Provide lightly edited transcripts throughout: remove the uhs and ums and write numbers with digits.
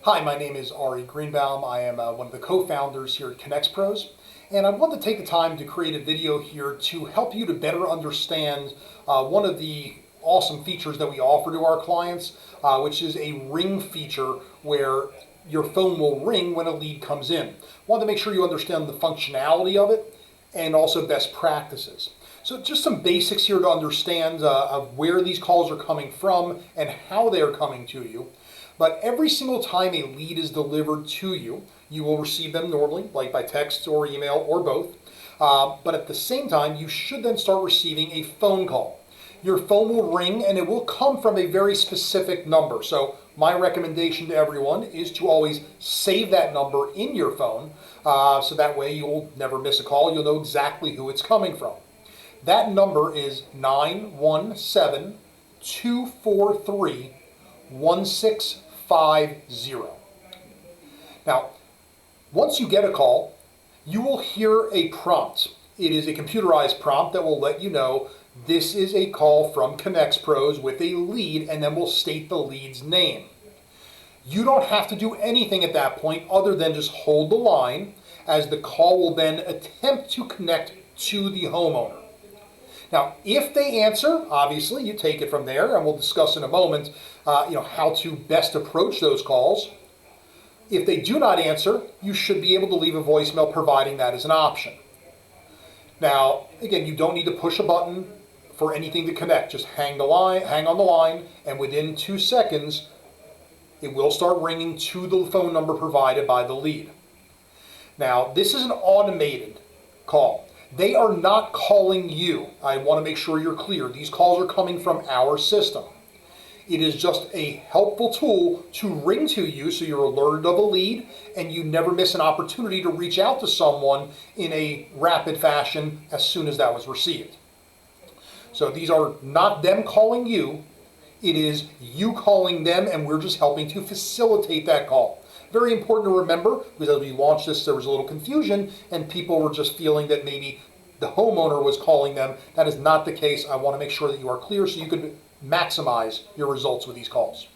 Hi, my name is Ari Greenbaum. I am one of the co-founders here at conXpros, and I want to take the time to create a video here to help you to better understand one of the awesome features that we offer to our clients, which is a ring feature where your phone will ring when a lead comes in. I want to make sure you understand the functionality of it and also best practices. So just some basics here to understand of where these calls are coming from and how they're coming to you. But every single time a lead is delivered to you, you will receive them normally, like by text or email or both. But at the same time, you should then start receiving a phone call. Your phone will ring and it will come from a very specific number. So my recommendation to everyone is to always save that number in your phone. So that way you'll never miss a call. You'll know exactly who it's coming from. That number is 917-243-1650. Now, once you get a call, you will hear a prompt. It is a computerized prompt that will let you know this is a call from conXpros with a lead, and then will state the lead's name. You don't have to do anything at that point other than just hold the line, as the call will then attempt to connect to the homeowner. Now, if they answer, obviously, you take it from there, and we'll discuss in a moment how to best approach those calls. If they do not answer, you should be able to leave a voicemail providing that as an option. Now, again, you don't need to push a button for anything to connect. Just hang on the line, and within 2 seconds, it will start ringing to the phone number provided by the lead. Now, this is an automated call. They are not calling you. I want to make sure you're clear. These calls are coming from our system. It is just a helpful tool to ring to you so you're alerted of a lead and you never miss an opportunity to reach out to someone in a rapid fashion as soon as that was received. So these are not them calling you. It is you calling them, and we're just helping to facilitate that call. Very important to remember, because as we launched this, there was a little confusion, and people were just feeling that maybe the homeowner was calling them. That is not the case. I want to make sure that you are clear so you can maximize your results with these calls.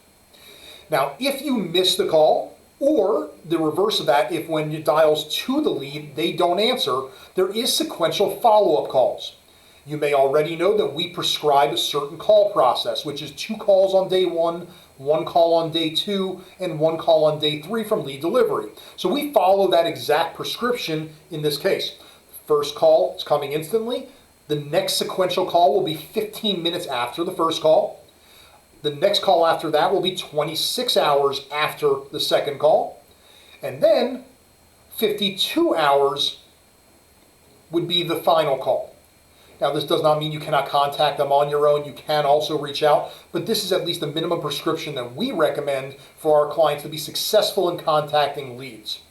Now, if you miss the call, or the reverse of that, if when it dials to the lead, they don't answer, there is sequential follow-up calls. You may already know that we prescribe a certain call process, which is 2 calls on day 1, 1 call on day 2, and 1 call on day 3 from lead delivery. So we follow that exact prescription in this case. First call is coming instantly. The next sequential call will be 15 minutes after the first call. The next call after that will be 26 hours after the second call. And then 52 hours would be the final call. Now, this does not mean you cannot contact them on your own. You can also reach out, but this is at least the minimum prescription that we recommend for our clients to be successful in contacting leads.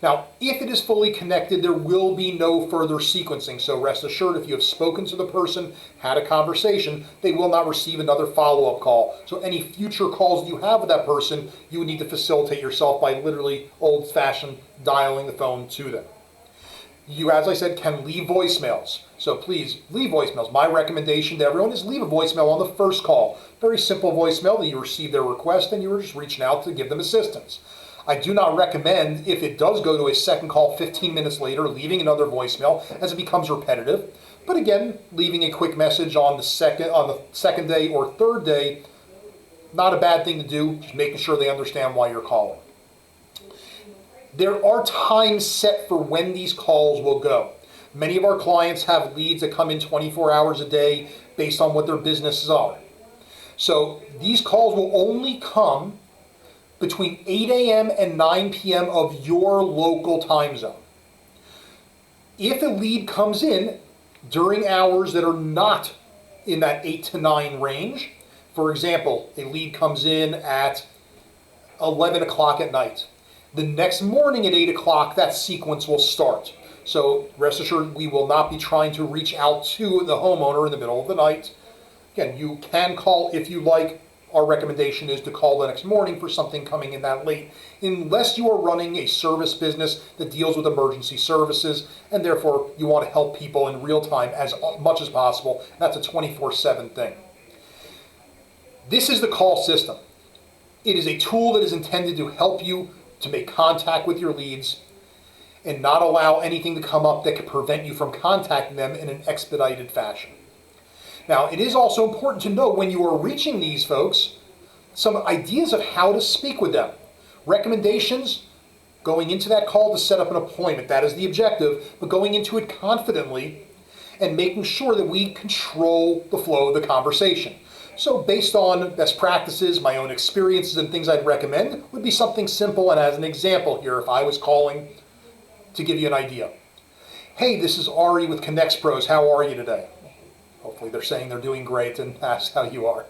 Now, if it is fully connected, there will be no further sequencing. So rest assured, if you have spoken to the person, had a conversation, they will not receive another follow-up call. So any future calls you have with that person, you would need to facilitate yourself by literally old-fashioned dialing the phone to them. You, as I said, can leave voicemails. So please leave voicemails. My recommendation to everyone is leave a voicemail on the first call. Very simple voicemail that you receive their request and you were just reaching out to give them assistance. I do not recommend, if it does go to a second call 15 minutes later, leaving another voicemail as it becomes repetitive. But again, leaving a quick message on the second day or third day, not a bad thing to do, just making sure they understand why you're calling. There are times set for when these calls will go. Many of our clients have leads that come in 24 hours a day based on what their businesses are. So these calls will only come between 8 a.m. and 9 p.m. of your local time zone. If a lead comes in during hours that are not in that 8 to 9 range, for example, a lead comes in at 11 o'clock at night. The next morning at 8 o'clock, that sequence will start. So rest assured, we will not be trying to reach out to the homeowner in the middle of the night. Again, you can call if you like. Our recommendation is to call the next morning for something coming in that late, unless you are running a service business that deals with emergency services, and therefore you want to help people in real time as much as possible. That's a 24/7 thing. This is the call system. It is a tool that is intended to help you to make contact with your leads and not allow anything to come up that could prevent you from contacting them in an expedited fashion. Now, it is also important to know when you are reaching these folks, some ideas of how to speak with them. Recommendations, going into that call to set up an appointment, that is the objective, but going into it confidently and making sure that we control the flow of the conversation. So based on best practices, my own experiences and things I'd recommend would be something simple, and as an example here, if I was calling to give you an idea. Hey, this is Ari with conXpros. How are you today? Hopefully they're saying they're doing great and ask how you are.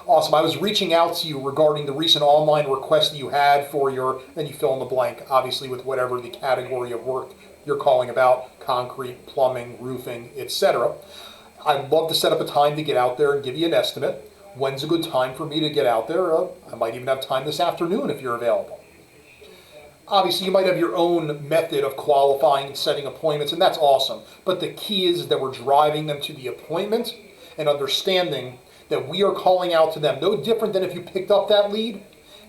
Awesome. I was reaching out to you regarding the recent online request that you had for your, then you fill in the blank, obviously with whatever the category of work you're calling about, concrete, plumbing, roofing, etc. I'd love to set up a time to get out there and give you an estimate. When's a good time for me to get out there? I might even have time this afternoon if you're available. Obviously, you might have your own method of qualifying and setting appointments, and that's awesome. But the key is that we're driving them to the appointment and understanding that we are calling out to them. No different than if you picked up that lead,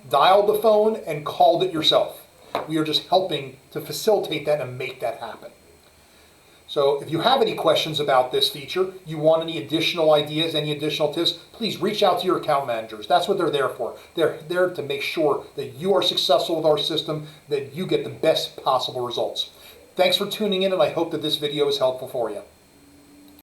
dialed the phone, and called it yourself. We are just helping to facilitate that and make that happen. So if you have any questions about this feature, you want any additional ideas, any additional tips, please reach out to your account managers. That's what they're there for. They're there to make sure that you are successful with our system, that you get the best possible results. Thanks for tuning in, and I hope that this video is helpful for you.